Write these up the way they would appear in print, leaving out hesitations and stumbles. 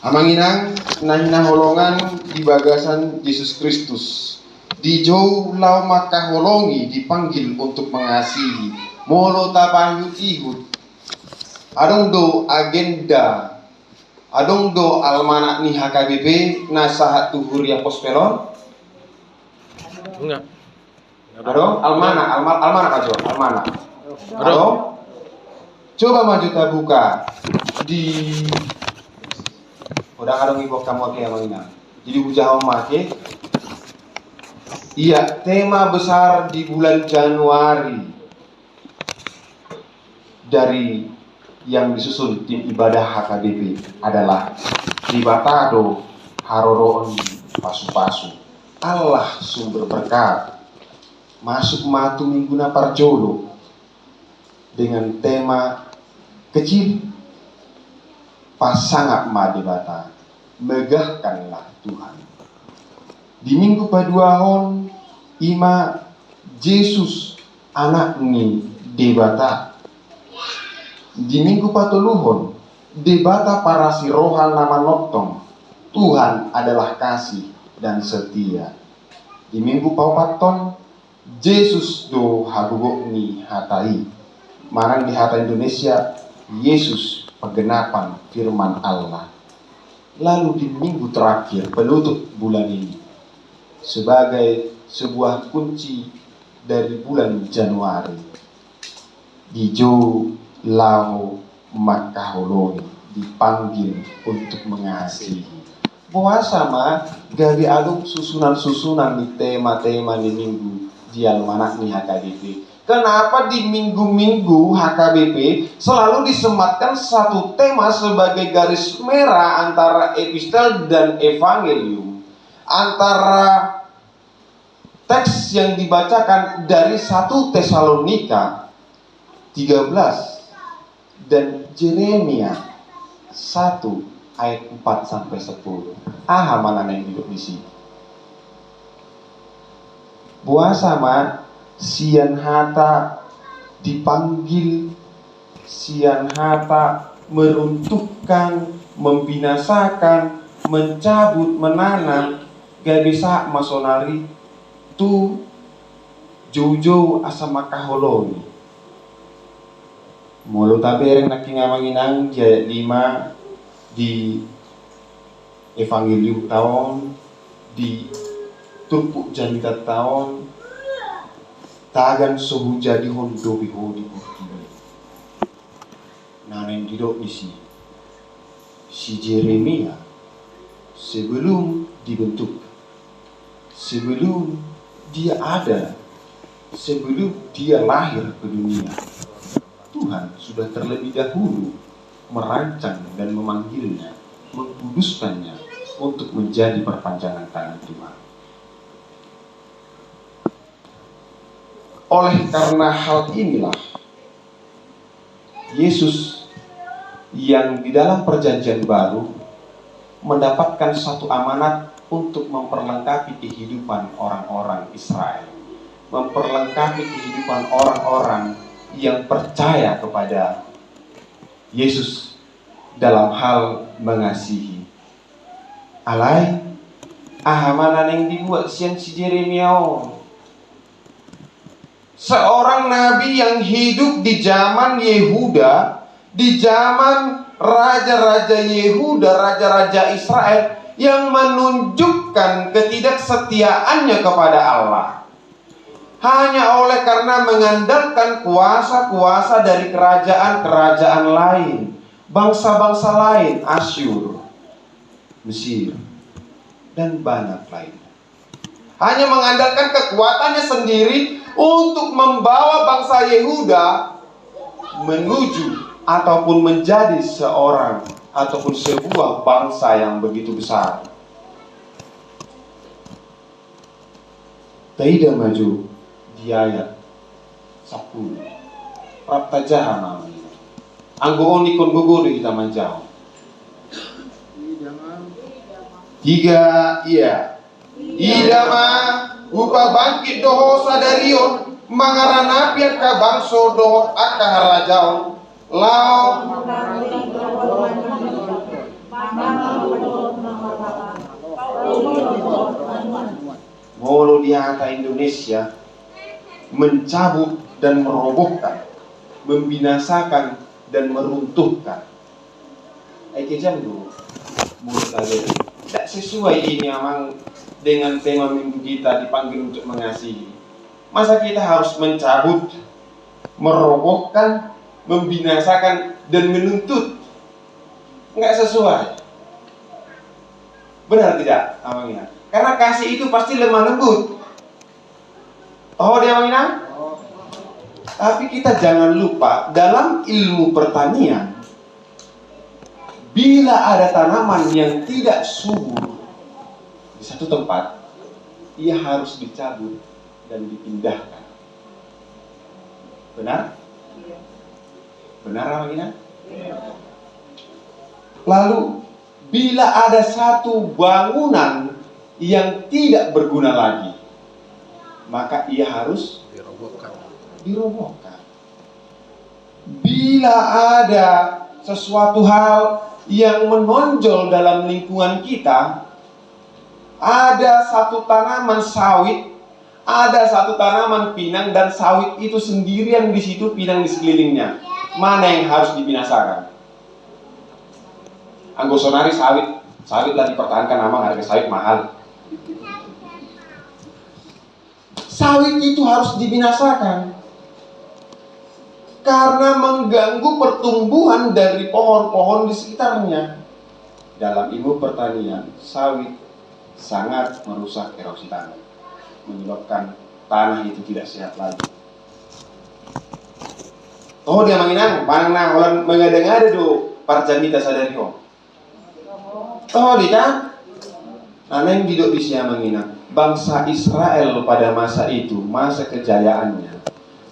Amanginang nahina holongan di bagasan Yesus Kristus. Di jauh lau maka holongi dipanggil untuk mengasihi. Molo tapahyut ihut. Adong do agenda. Adong do almanak ni HKBP nasahat tuhur ya pospelon. Enggak. Adong almanak aja, almanak. Adong. Coba maju kita buka di udah kadang ibu kamu kayak mana? Jadi ujah make. Iya, tema besar di bulan Januari dari yang disusun tim ibadah HKBP adalah Dibatado Haroroon Pasu-pasu. Allah sumber berkat. Masuk matu mingguna parjolo dengan tema kecil pasangat madibata megahkanlah Tuhan. Di minggu paduahon ima Yesus anak ni debata. Di minggu patuluhon debata para sirohan nama notong Tuhan adalah kasih dan setia. Di minggu paupaton Yesus do hagugok ni hatai. Marang di hata Indonesia Yesus penggenapan firman Allah. Lalu di minggu terakhir penutup bulan ini sebagai sebuah kunci dari bulan Januari Dijo lau makaholoni dipanggil untuk mengasihi. Puasa mah gabi aduk susunan-susunan di tema-tema di minggu di almanak nih HKBP. Kenapa di minggu-minggu HKBP selalu disematkan satu tema sebagai garis merah antara epistel dan evangelium, antara teks yang dibacakan dari 1 Tesalonika 13 dan Yeremia 1 ayat 4 sampai 10. Mana yang duduk di sini? Puasa mah sian hata dipanggil, sian hata meruntuhkan, membinasakan, mencabut, menanam, gak bisa masonari tu jauh-jauh asa makaholoni. Mulu tabereng nakingamanginang jaya 5 di evangelium tahun di turpuk janita tahun tagan suhu jadi hondo bihodi bukti. Nanen didok isi si Yeremia sebelum dibentuk, sebelum dia ada, sebelum dia lahir ke dunia, Tuhan sudah terlebih dahulu merancang dan memanggilnya, mengkuduskannya untuk menjadi perpanjangan tangan Tuhan. Oleh karena hal inilah Yesus yang di dalam perjanjian baru mendapatkan satu amanat untuk memperlengkapi kehidupan orang-orang Israel, memperlengkapi kehidupan orang-orang yang percaya kepada Yesus dalam hal mengasihi. Alai ahamanan yang dibuat siang si Yeremia, seorang nabi yang hidup di zaman Yehuda, di zaman raja-raja Yehuda, raja-raja Israel, yang menunjukkan ketidaksetiaannya kepada Allah hanya oleh karena mengandalkan kuasa-kuasa dari kerajaan-kerajaan lain, bangsa-bangsa lain, Asyur, Mesir, dan banyak lainnya. Hanya mengandalkan kekuatannya sendiri untuk membawa bangsa Yehuda menuju ataupun menjadi seorang ataupun sebuah bangsa yang begitu besar. Tidak maju di ayat 10. Prapta jaha namanya. Anggo oni kon gogoro kita manjau. 3 iya. Idama upa bangkit doho sadarion mangaranapian ka bangso doho akka harajaon lao Mondiata Indonesia mencabut dan merobohkan, membinasakan dan meruntuhkan. Kejam dulu, mulut tadi tidak sesuai ini memang dengan tema minggu kita dipanggil untuk mengasihi. Masa kita harus mencabut, merobohkan, membinasakan dan menuntut? Nggak sesuai. Benar tidak, Amangina? Karena kasih itu pasti lemah lembut. Oh dia Amangina? Tapi kita jangan lupa dalam ilmu pertanian, bila ada tanaman yang tidak subur di satu tempat, ia harus dicabut dan dipindahkan. Benar? Benar Amangina? Lalu bila ada satu bangunan yang tidak berguna lagi, maka ia harus dirobohkan. Bila ada sesuatu hal yang menonjol dalam lingkungan kita, ada satu tanaman sawit, ada satu tanaman pinang, dan sawit itu sendirian di situ, pinang di sekelilingnya. Mana yang harus dibinasakan? Anggosonari sawit lah dipertahankan, nama harga sawit mahal. Sawit itu harus dibinasakan karena mengganggu pertumbuhan dari pohon-pohon di sekitarnya. Dalam ilmu pertanian, sawit sangat merusak erosi tanah, menyebabkan tanah itu tidak sehat lagi. Oh dia manginang, panang orang mengada-ngada do parjamita sadario. Oh dia, aneh duduk di siang manginang. Bangsa Israel pada masa itu, masa kejayaannya,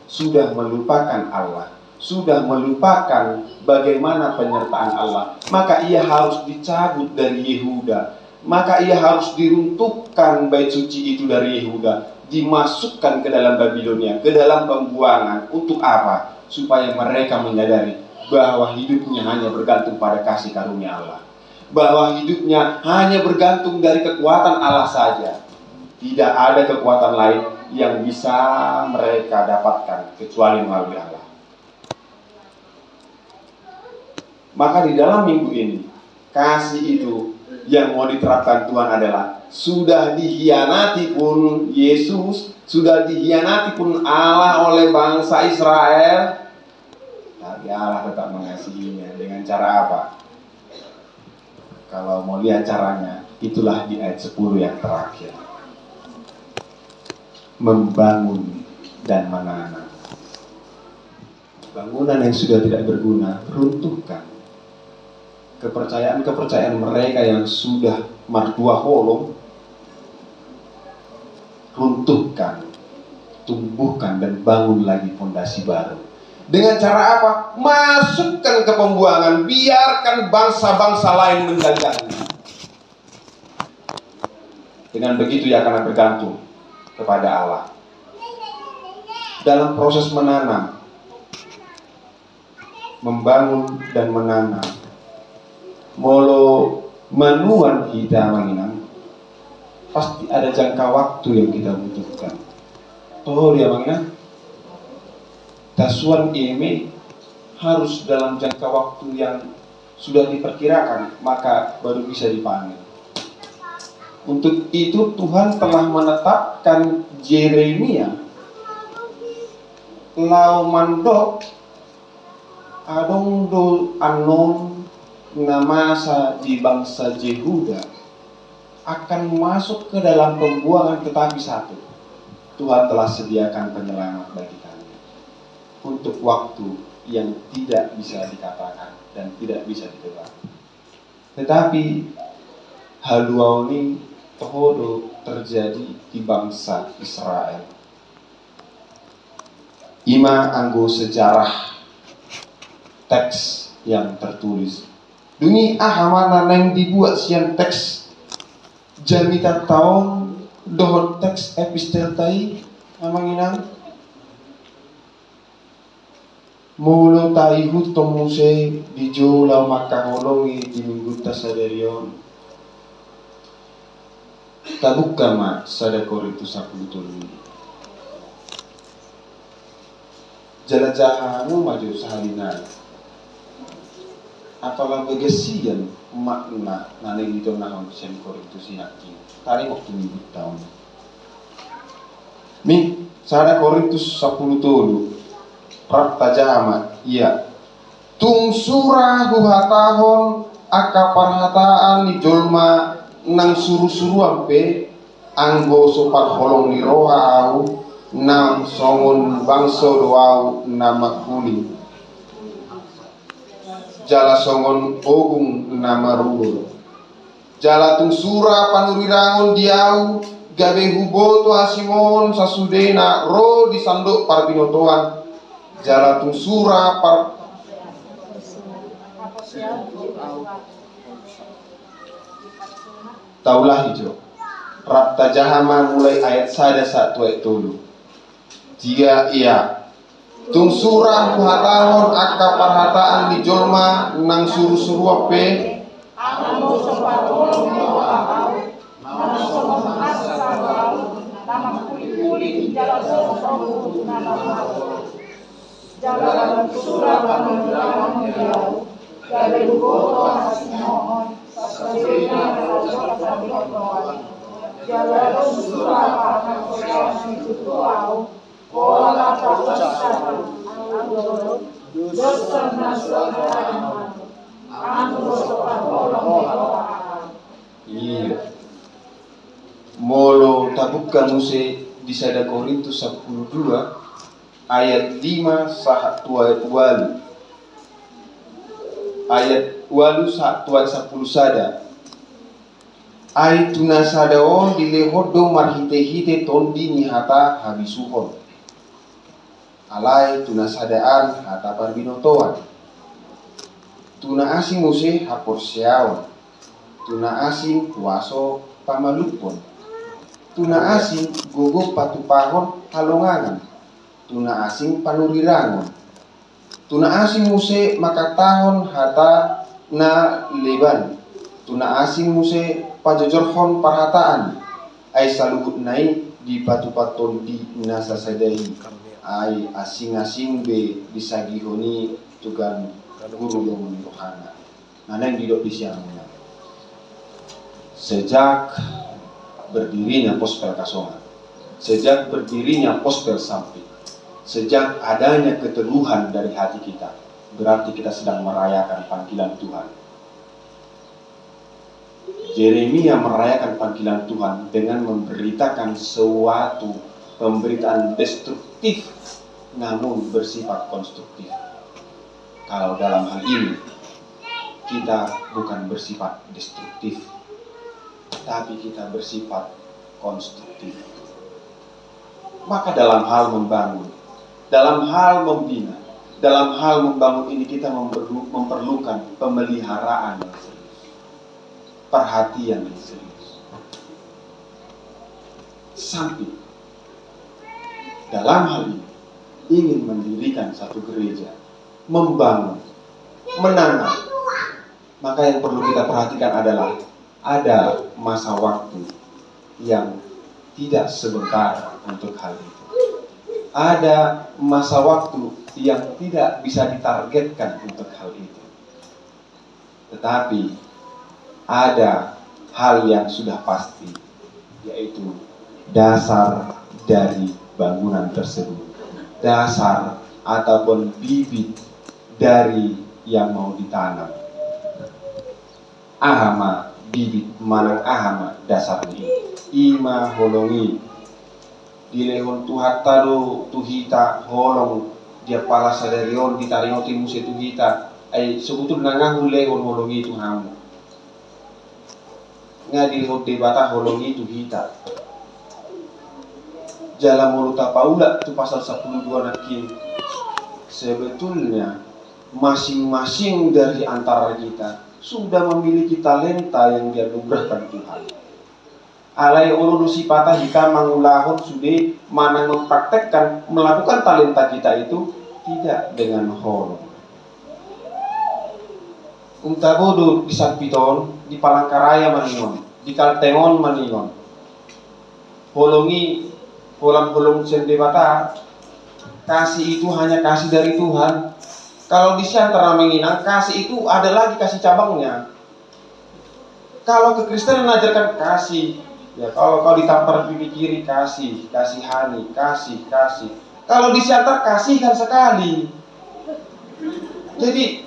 sudah melupakan Allah, sudah melupakan bagaimana penyertaan Allah. Maka ia harus dicabut dari Yehuda, maka ia harus diruntuhkan bait suci itu dari Yehuda, dimasukkan ke dalam Babilonia, ke dalam pembuangan. Untuk apa? Supaya mereka menyadari bahwa hidupnya hanya bergantung pada kasih karunia Allah, bahwa hidupnya hanya bergantung dari kekuatan Allah saja. Tidak ada kekuatan lain yang bisa mereka dapatkan kecuali melalui Allah. Maka di dalam minggu ini, kasih itu yang mau diterapkan Tuhan adalah sudah dihianati pun Yesus, sudah dihianati pun Allah oleh bangsa Israel, tapi Allah tetap mengasihinya. Dengan cara apa? Kalau mau lihat caranya, itulah di ayat 10 yang terakhir. Membangun dan menanam. Bangunan yang sudah tidak berguna, runtuhkan. Kepercayaan-kepercayaan mereka yang sudah mardua holong, runtuhkan, tumbuhkan dan bangun lagi fondasi baru. Dengan cara apa? Masukkan ke pembuangan, biarkan bangsa-bangsa lain menjajahnya. Dengan begitu ia akan bergantung kepada Allah. Dalam proses menanam, membangun dan menanam, molo menuan kita menginam, pasti ada jangka waktu yang kita butuhkan. Oh dia menginam, tasuan ini harus dalam jangka waktu yang sudah diperkirakan, maka baru bisa dipanen. Untuk itu Tuhan telah menetapkan Yeremia lau mandok adong do anon namasa di bangsa Yehuda akan masuk ke dalam pembuangan, tetapi satu, Tuhan telah sediakan penyelamat bagi kami untuk waktu yang tidak bisa dikatakan dan tidak bisa ditebak. Tetapi haluau ini tohodo terjadi di bangsa Israel. Ima anggo sejarah teks yang tertulis. Duni ahamana neng dibuat siang teks jamita tahun dohon teks epistel tai amanginang mulo taihut tomuse di jola makaholongi di minggu tasaderion. Tabuka mak sada Korintus 10. Jalajahamu maju sahalina. Apalah bagasian makna nane dito nahon sen Korintus inaki. Tari waktu minggu tahun. Mi sada Korintus 10. Rapta jahama iya. Tung surah huhatahon akaparhataan ni jolma nang suru-suruan pe anggo sopar holong ni roha au nang songon bangso doau nama kuning jala songon ogung nama ruhur jala tung sura panurirangon diau gabe huboto asimon sasudena ro di sandok parbinotoan jala tung sura par taulah hijau Rapta jahama mulai ayat sada 1 ayat 3. Jika ia tung surah kuhatahon akka parhataan di jolma nang suru-suru ape iya molo tabuka muse di sada Korintus 12 ayat 5 sahat ayat walu ayat walu sahat ayat 10 sada ay tunasadaon dilehodo marhite-hite tondi nyihata habisuhon alay tunasadaan hata parbinotoan tuna asing muse haporsiawan tuna asing puaso pamalupon tuna asing gogo patupahon halongangan tuna asing panurirangon tuna asing muse makatahon hata na leban tuna asing muse pajojorhon parhataan ay saluhut nai di patu-paton di nasa sadai ay asing-asing be disagihoni tugan guru yang rohana naneng didok disiangnya sejak berdirinya Pospel Kasongan sejak berdirinya Pospel Sampit sejak adanya keteguhan dari hati kita berarti kita sedang merayakan panggilan Tuhan. Yeremia merayakan panggilan Tuhan dengan memberitakan suatu pemberitaan destruktif namun bersifat konstruktif. Kalau dalam hal ini kita bukan bersifat destruktif tapi kita bersifat konstruktif. Maka dalam hal membangun, dalam hal membina, dalam hal membangun ini kita memerlukan pemeliharaan yang serius, perhatian yang serius. Sampai dalam hal ini ingin mendirikan satu gereja, membangun, menanam, maka yang perlu kita perhatikan adalah ada masa waktu yang tidak sebentar untuk hal itu. Ada masa waktu yang tidak bisa ditargetkan untuk hal itu. Tetapi ada hal yang sudah pasti, yaitu dasar dari bangunan tersebut, dasar ataupun bibit dari yang mau ditanam. Ahama bibit manang ahama dasarnya ima holongi dilehon tuhata do tuhita holong dia pala sadarion ditarioti muse tuhita ay sebutun nangahu lehon holongi tuhamu ngadilhon debata holongi tuhita Jalan Moluta Paula itu pasal 12 nakin. Sebetulnya masing-masing dari antara kita sudah memiliki talenta yang dianugerahkan Tuhan. Alai ulu sipata jika mangulahun sudah mana mempraktekkan melakukan talenta kita itu tidak dengan holong. Untabodo di Sapiton, di Palangkaraya maningon, di Kaltengon maningon. holongi holong sendebata, kasih itu hanya kasih dari Tuhan. Kalau di antara menginang, kasih itu ada lagi kasih cabangnya. Kalau kekristenan mengajarkan kasih, ya kalau kau ditampar pipi kiri kasih, kasihani, kasih. Kalau di antar kasihkan sekali. Jadi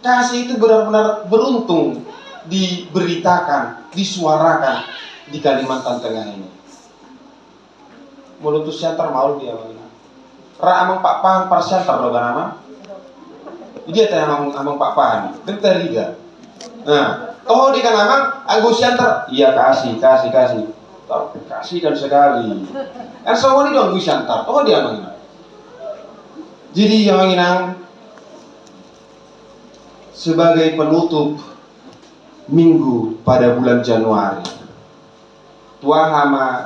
kasih itu benar-benar beruntung diberitakan, disuarakan di Kalimantan Tengah ini. Mulut siantar mau dia mana? Ra amang Pak Pahan par siantar lo nama. Dia tanya amang Pak Pahan, bentar liga. Nah, toh di kan amang Agus siantar, iya kasih. Kasih kan sekali. Kan semua ini dong Agus siantar, toh dia amang. Jadi yang inang sebagai penutup minggu pada bulan Januari, Tuah hama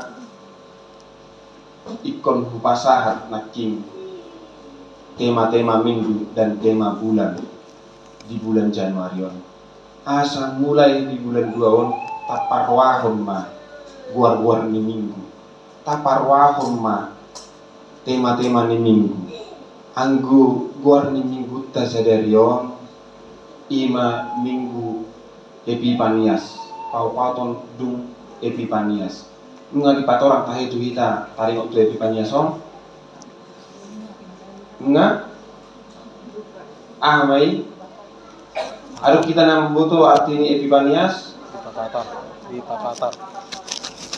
ikon hupasahat naking tema-tema minggu dan tema bulan di bulan Januari on. Asa mulai di bulan 2 on taparwahon ma guar-guar ni minggu. Taparwahon ma tema-tema ni minggu. Anggu guar ni minggu ta sadarion ima minggu Epifanias. Paupaton dung Epifanias. Nga di patorang tahe tu hita taring waktu Epifanias on. Nga mai aduh kita nam butuh arti ini Epifanias Di papatar.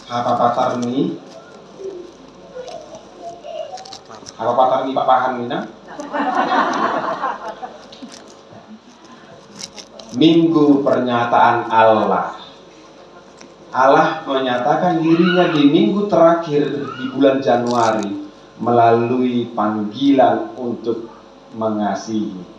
apa patar ni Pak Pahan ni na minggu pernyataan Allah. Allah menyatakan dirinya di minggu terakhir di bulan Januari melalui panggilan untuk mengasihi.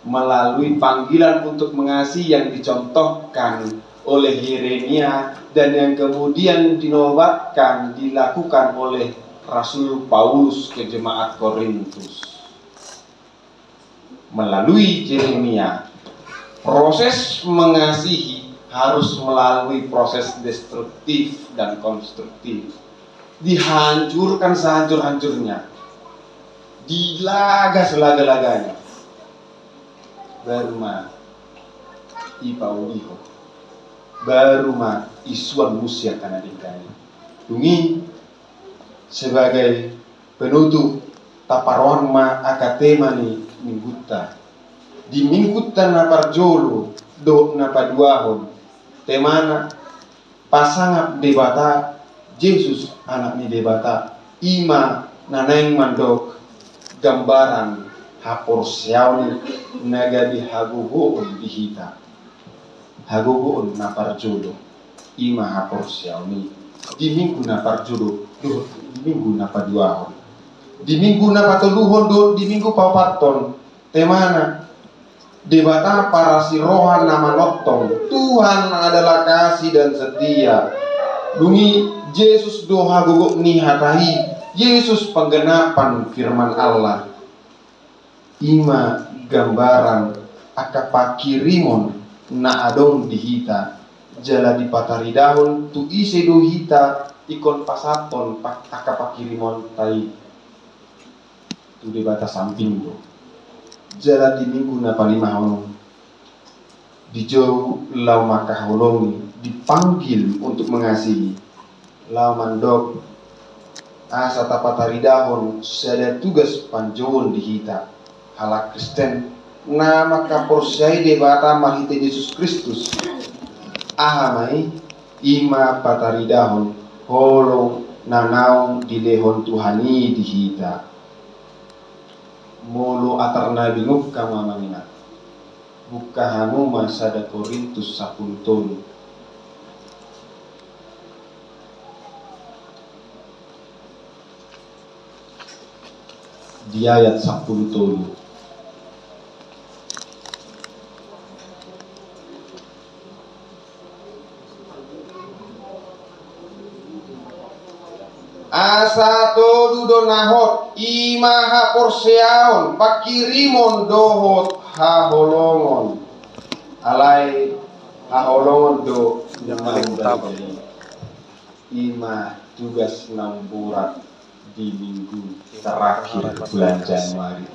Melalui panggilan untuk mengasihi yang dicontohkan oleh Yeremia dan yang kemudian dinobatkan dilakukan oleh Rasul Paulus ke jemaat Korintus. Melalui Yeremia, proses mengasihi harus melalui proses destruktif dan konstruktif. Dihancurkan sehancur-hancurnya, dilaga selaga-laganya. Baru mah ipauliho, baru mah isuan musia kana dingkani. Dungi sebagai penutup taparon ma akatema ni mingguta. Di mingguta na parjolo do na paduahon temana pasangap debata Yesus anak ni debata ima naneng mandok gambaran hapor siauni nagadi hagugoon dihita hagugoon na parjolo ima hapor siauni di minggu na parjolo do di minggu na paduahon di minggu na patuluhon do di minggu papaton temana debata para sirohan nama notong Tuhan adalah kasih dan setia. Dungi Yesus doha guguk ni hatahi Yesus penggenapan firman Allah. Ima gambaran akapakirimon na adong dihita jala di pataridahon tu ise dohita ikon pasaton akapakirimon tai tu debata samping do. Jalan di minggu na palimahon di jauh lau makaholongi dipanggil untuk mengasihi lau mandok asa tapataridahon sada tugas panjowon dihita halak Kristen nama kaporsai debata mahite Yesus Kristus ahamai ima pataridahon holong nanaung dilehon Tuhani dihita mulu atarna binguk kama mangina buka hamu masada Korintus 10 di ayat 10 asa tolu donahot imaha porseaon pakirimon dohot haholongon alai haholongon do Yang paling utama. ima tugas namburat di minggu terakhir bulan Januari.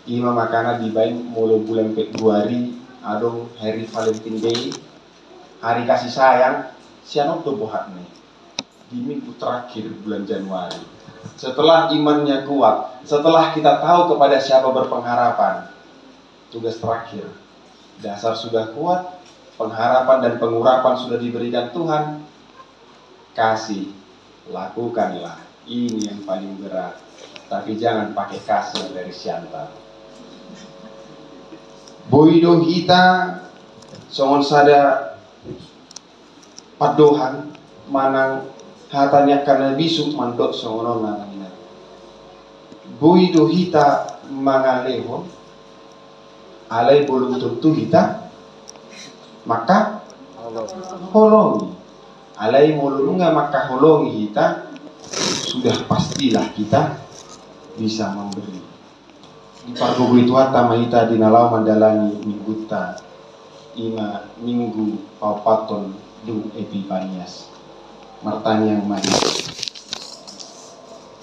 Ima makana dibain mulai bulan Februari adong hari Valentine Day, hari kasih sayang, sianok do bohat nih di minggu terakhir bulan Januari. Setelah imannya kuat, setelah kita tahu kepada siapa berpengharapan, tugas terakhir, dasar sudah kuat, pengharapan dan pengurapan sudah diberikan Tuhan, kasih, lakukanlah. Ini yang paling berat. Tapi jangan pakai kasih yang dari Siantar. Boido hita songon sada padohan manang hatanya karena bisuk mandot songono nanangina. Boido hita mangaleho alai belum tentu hita maka holongi. Alai mulunga maka holongi hita, sudah pastilah kita bisa memberi. Di pargo itu hata mahita dinalau mandalani mingguta ima minggu paupaton du epipanias martanyang manis.